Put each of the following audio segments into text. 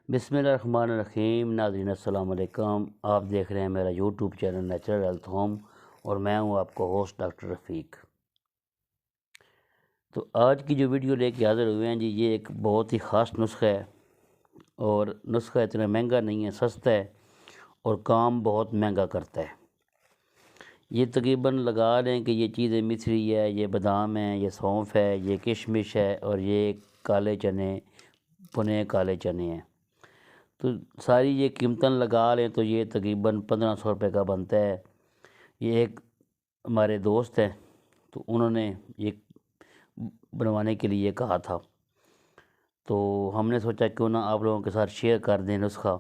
بسم اللہ الرحمن الرحیم۔ ناظرین السلام علیکم، آپ دیکھ رہے ہیں میرا YouTube channel natural health home, اور میں ہوں آپ کا ہوسٹ ڈاکٹر رفیق۔ تو آج کی جو ویڈیو لے کے حاضر ہوئے ہیں جی، یہ ایک بہت ہی خاص نسخہ ہے، اور نسخہ اتنا مہنگا نہیں ہے، سستا ہے اور کام بہت مہنگا کرتا ہے۔ یہ تقریباً لگا لیں کہ یہ چیزیں مصری ہے، یہ بادام ہے، یہ سونف ہے، یہ کشمش ہے، اور یہ کالے چنے، پنے کالے چنے ہیں۔ تو ساری یہ قیمتاً لگا لیں تو یہ تقریباً 1500 روپے کا بنتا ہے۔ یہ ایک ہمارے دوست ہیں، تو انہوں نے یہ بنوانے کے لیے کہا تھا، تو ہم نے سوچا کیوں نہ آپ لوگوں کے ساتھ شیئر کر دیں نسخہ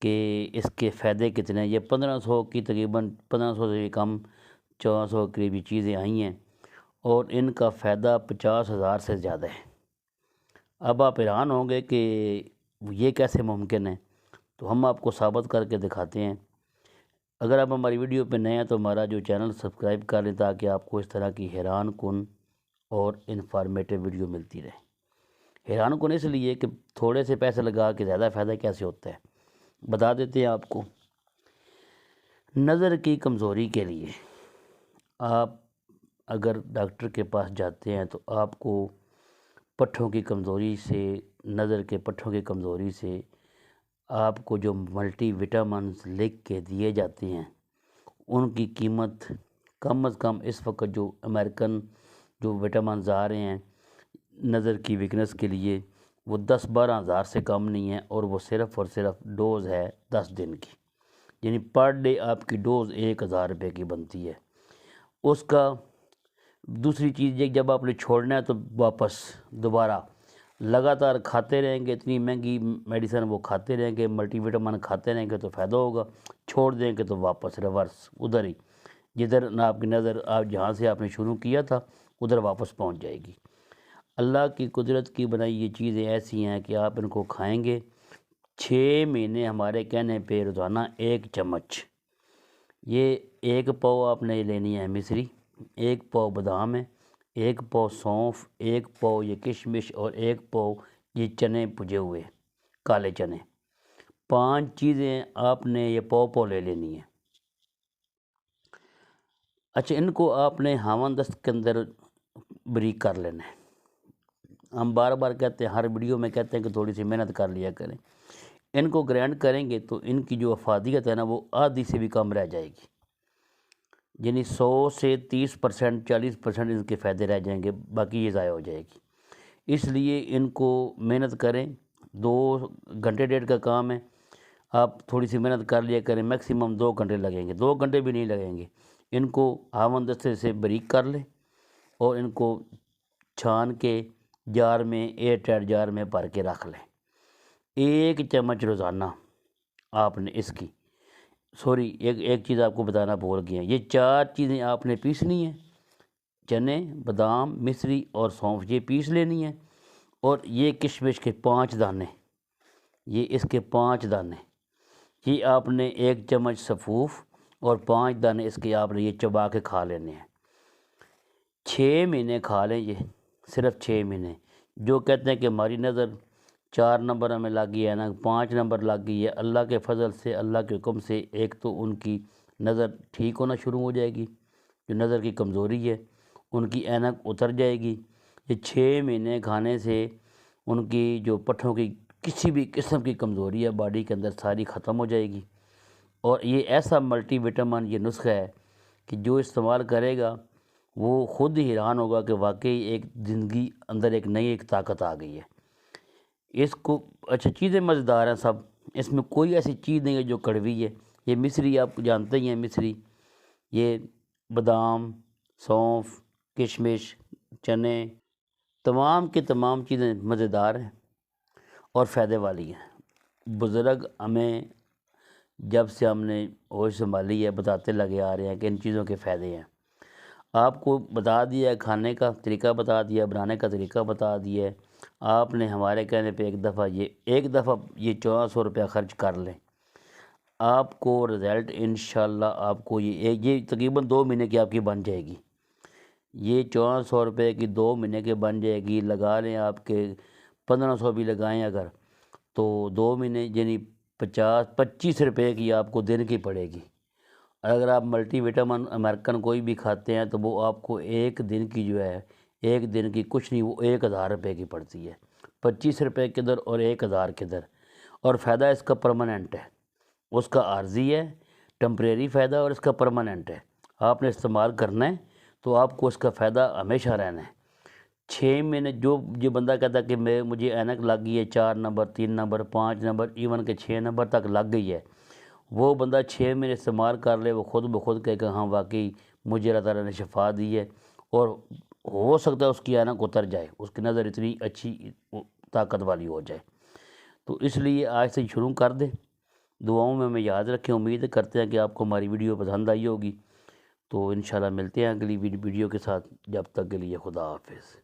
کہ اس کے فائدے کتنے ہیں۔ یہ 1500 کی تقریباً 1500 سے کم 1400 قریبی چیزیں آئی ہیں، اور ان کا فائدہ 50,000 سے زیادہ ہے۔ اب آپ حیران ہوں گے کہ یہ کیسے ممکن ہے، تو ہم آپ کو ثابت کر کے دکھاتے ہیں۔ اگر آپ ہماری ویڈیو پہ نئے ہیں تو ہمارا جو چینل سبسکرائب کر لیں، تاکہ آپ کو اس طرح کی حیران کن اور انفارمیٹیو ویڈیو ملتی رہے۔ حیران کن اس لیے کہ تھوڑے سے پیسے لگا کے زیادہ فائدہ کیسے ہوتا ہے، بتا دیتے ہیں آپ کو۔ نظر کی کمزوری کے لیے آپ اگر ڈاکٹر کے پاس جاتے ہیں تو آپ کو پٹھوں کی کمزوری سے، نظر کے پٹھوں کی کمزوری سے آپ کو جو ملٹی وٹامنز لکھ کے دیے جاتے ہیں، ان کی قیمت کم از کم اس وقت جو امریکن جو وٹامنز آ رہے ہیں نظر کی ویکنس کے لیے، وہ 10-12 ہزار سے کم نہیں ہے، اور وہ صرف اور صرف ڈوز ہے 10 دن کی، یعنی پر ڈے آپ کی ڈوز 1000 روپے کی بنتی ہے۔ اس کا دوسری چیز یہ، جب آپ نے چھوڑنا ہے تو واپس دوبارہ لگاتار کھاتے رہیں گے، اتنی مہنگی میڈیسن وہ کھاتے رہیں گے، ملٹی وٹامن کھاتے رہیں گے تو فائدہ ہوگا، چھوڑ دیں گے تو واپس ریورس ادھر ہی، جدھر نہ آپ کی نظر آپ جہاں سے آپ نے شروع کیا تھا ادھر واپس پہنچ جائے گی۔ اللہ کی قدرت کی بنائی یہ چیزیں ایسی ہیں کہ آپ ان کو کھائیں گے 6 مہینے، ہمارے کہنے پہ روزانہ 1 چمچ، یہ 1 پاؤ آپ نے لینی ہے مصری، 1 پاؤ بادام ہے، 1 پاؤ سونف، 1 پاؤ یہ کشمش، اور 1 پاؤ یہ چنے بھجے ہوئے کالے چنے، 5 چیزیں آپ نے یہ پاؤ لے لینی ہیں۔ اچھا، ان کو آپ نے ہاون دست کے اندر بریک کر لینا ہے۔ ہم بار بار کہتے ہیں، ہر ویڈیو میں کہتے ہیں کہ تھوڑی سی محنت کر لیا کریں۔ ان کو گرینڈ کریں گے تو ان کی جو افادیت ہے نا، وہ آدھی سے بھی کم رہ جائے گی، یعنی 100 سے 30%، 40% ان کے فائدے رہ جائیں گے، باقی یہ ضائع ہو جائے گی۔ اس لیے ان کو محنت کریں، 2 گھنٹے 1.5 کا کام ہے، آپ تھوڑی سی محنت کر لیا کریں، میکسیمم 2 گھنٹے لگیں گے، 2 گھنٹے بھی نہیں لگیں گے۔ ان کو ہاون دستے سے بریک کر لیں، اور ان کو چھان کے جار میں، ایئر ٹائٹ جار میں بھر کے رکھ لیں۔ 1 چمچ روزانہ آپ نے اس کی، سوری ایک چیز آپ کو بتانا بھول گیا، یہ 4 چیزیں آپ نے پیسنی ہیں، چنے، بادام، مصری اور سونف، یہ پیس لینی ہے، اور یہ کشمش کے 5 دانے، یہ اس کے 5 دانے، یہ آپ نے 1 چمچ سفوف اور 5 دانے اس کے آپ نے یہ چبا کے کھا لینے ہیں۔ 6 مہینے کھا لیں، یہ صرف 6 مہینے۔ جو کہتے ہیں کہ ہماری نظر 4 نمبر ہمیں لگ گئی ہے نا، 5 نمبر لگ گئی ہے، اللہ کے فضل سے، اللہ کے حکم سے، ایک تو ان کی نظر ٹھیک ہونا شروع ہو جائے گی، جو نظر کی کمزوری ہے ان کی اینک اتر جائے گی۔ یہ 6 مہینے کھانے سے ان کی جو پٹھوں کی کسی بھی قسم کی کمزوری ہے باڈی کے اندر ساری ختم ہو جائے گی۔ اور یہ ایسا ملٹی وٹامن یہ نسخہ ہے کہ جو استعمال کرے گا وہ خود ہی حیران ہوگا کہ واقعی ایک زندگی اندر ایک نئی ایک طاقت آ گئی ہے اس کو۔ اچھا، چیزیں مزیدار ہیں سب، اس میں کوئی ایسی چیز نہیں ہے جو کڑوی ہے۔ یہ مصری آپ جانتے ہی ہیں، مصری، یہ بادام، سونف، کشمش، چنے، تمام کی تمام چیزیں مزیدار ہیں اور فائدے والی ہیں۔ بزرگ ہمیں جب سے ہم نے ہوش سنبھالی ہے بتاتے لگے آ رہے ہیں کہ ان چیزوں کے فائدے ہیں۔ آپ کو بتا دیا ہے، کھانے کا طریقہ بتا دیا، بنانے کا طریقہ بتا دیا ہے۔ آپ نے ہمارے کہنے پہ ایک دفعہ یہ 1400 روپیہ خرچ کر لیں، آپ کو رزلٹ انشاءاللہ آپ کو یہ تقریباً 2 مہینے کی آپ کی بن جائے گی۔ یہ 1400 روپے کی 2 مہینے کے بن جائے گی۔ لگا لیں آپ کے 1500 بھی لگائیں اگر، تو 2 مہینے یعنی 25 روپے کی آپ کو دن کی پڑے گی۔ اگر آپ ملٹی وٹامن امریکن کوئی بھی کھاتے ہیں تو وہ آپ کو ایک دن کی جو ہے، ایک دن کی کچھ نہیں، وہ 1000 روپے کی پڑتی ہے، 25 روپے کے در اور 1000 کے در۔ اور فائدہ اس کا پرماننٹ ہے، اس کا عارضی ہے، ٹمپریری فائدہ، اور اس کا پرماننٹ ہے۔ آپ نے استعمال کرنا ہے تو آپ کو اس کا فائدہ ہمیشہ رہنا ہے۔ 6 مہینے جو بندہ کہتا ہے کہ مجھے اینک لگ گئی ہے 4 نمبر، 3 نمبر، 5 نمبر، ایون کہ 6 نمبر تک لگ گئی ہے، وہ بندہ 6 مہینے استعمال کر لے، وہ خود بخود کہے کہ ہاں واقعی مجھے اللہ تعالیٰ نے شفا دی ہے، اور ہو سکتا ہے اس کی اینک اتر جائے، اس کی نظر اتنی اچھی طاقت والی ہو جائے۔ تو اس لیے آج سے شروع کر دیں، دعاؤں میں ہمیں یاد رکھیں۔ امید کرتے ہیں کہ آپ کو ہماری ویڈیو پسند آئی ہوگی۔ تو انشاءاللہ ملتے ہیں اگلی ویڈیو کے ساتھ، جب تک کے لیے خدا حافظ۔